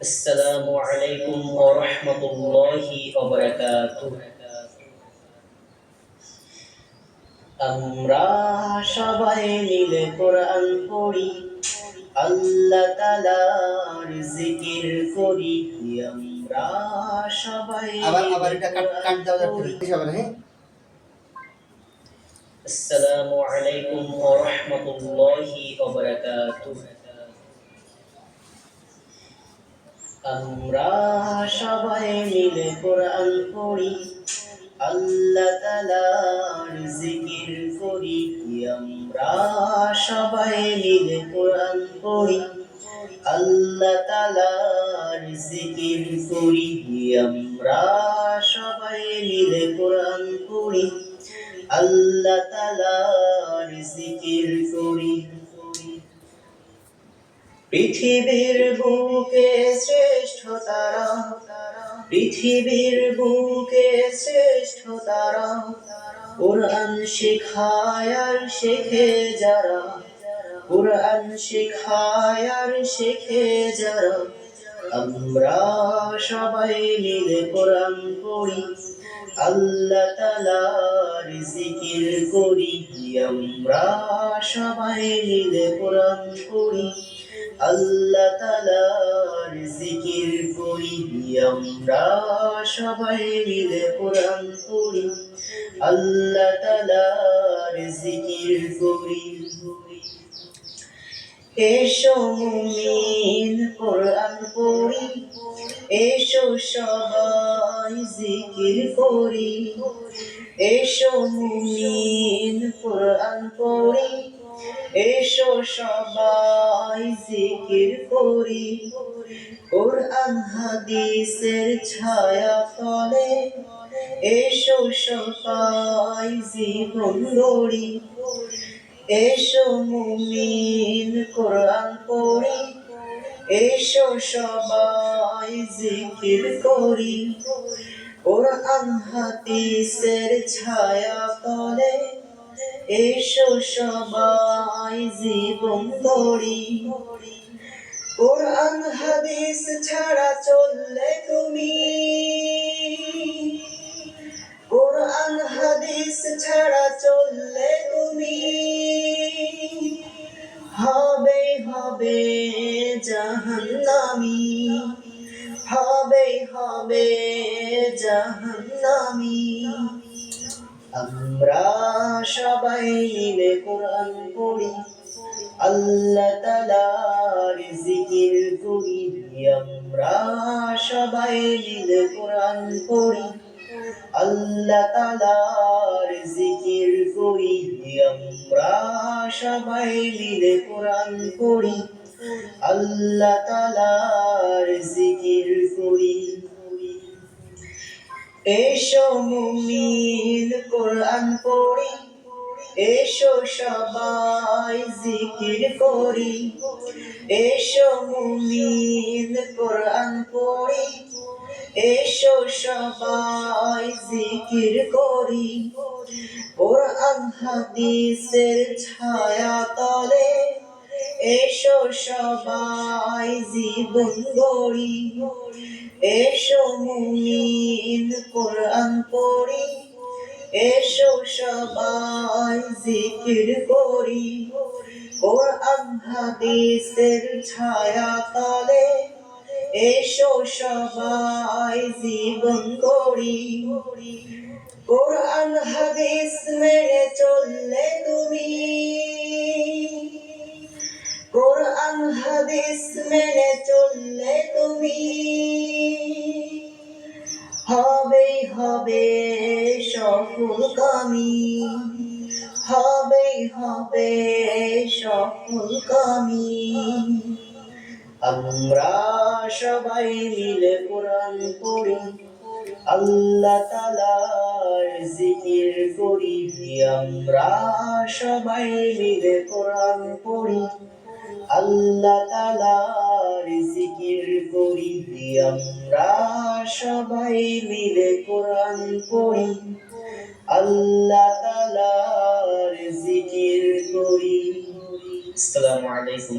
আসসালামু আলাইকুম ওয়া রাহমাতুল্লাহি ওয়া বারাকাতুহু। আমরা সবাই মিলে কোরআন পড়ি, আল্লাহ তাআলার জিকির করি। আমরা সবাই আবার মিলে আবার এটা কাট কাট দাও যাচ্ছে আবার হ্যাঁ। আসসালামু আলাইকুম ওয়া রাহমাতুল্লাহি ওয়া বারাকাতুহু। আমরা সবাই মিলে কোরআন পড়ি, আল্লাহ তাআলার জিকির করি। আমরা সবাই মিলে কোরআন পড়ি, আল্লাহ তাআলার জিকির করি। আমরা সবাই মিলে কোরআন পড়ি, আল্লাহ তাআলার জিকির করি। পৃথিবীর বুকে শ্রেষ্ঠ তারা, পৃথিবীর বুকে শ্রেষ্ঠ তারা, কোরআন শেখায় আর শেখে যারা, কোরআন শেখায় আর শেখে যারা। আমরা সবাই মিলে কোরআন পড়ি, আল্লাহ তাআলার জিকির করি। আমরা সবাই মিলে কোরআন পড়ি, আল্লাহ তাআলার জিকির করি। আমরা সবাই মিলে কোরআন পড়ি, আল্লাহ তাআলার জিকির করি। এসো মুমিন কোরআন পড়ি, এসো সবাই জিকির করি। এসো মুমিন কোরআন পড়ি, এসো সবাই জিকির করি। কোরআন হাদিসের ছায়া তলে এসো সবাই জীবন গড়ি। এসো মুমিন কোরআন পড়ি, এসো সবাই জিকির করি। কোরআন হাদিসের ছায়া তলে এসো সবাই জীবন গড়ি। কোরআন হাদিস ছাড়া চললে তুমি, কোরআন হাদিস ছাড়া চললে তুমি, হবে হবে জাহান্নামী, হবে হবে জাহান্নামী। আমরা সবাই মিলে কোরআন পড়ি, আল্লাহ তাআলার জিকির করি। আমরা সবাই মিলে কোরআন পড়ি, আল্লাহ তাআলার জিকির করি। আমরা সবাই মিলে কোরআন পড়ি, আল্লাহ তাআলার জিকির করি। এসো মুমিন কোরআন পড়ি, এসো সবাই জিকির করি। এসো মুমিন কোরআন পড়ি, এসো সবাই জিকির করি। কোরআন হাদিসের ছায়া তলে এসো সবাই জীবন গড়ি। এসো মুমিন কোরআন পড়ি, এসো সবাই জিকির করি। কোরআন হাদিসের ছায়া তলে এসো সবাই জীবন গড়ি। কোরআন হাদিস মেনে চললে তুমি, কোরআন হাদিস মেনে চললে তুমি, হবে হবে সফলকামী, হবে হবে সফলকামী। আমরা সবাই মিলে কোরআন পড়ি, আল্লাহ তাআলার জিকির করি। আমরা সবাই মিলে কোরআন পড়ি, আল্লাহ তাআলার জিকির করি। আমরা সবাই মিলে কোরআন পড়ি, আল্লাহ তাআলার জিকির করি। আসসালামু আলাইকুম।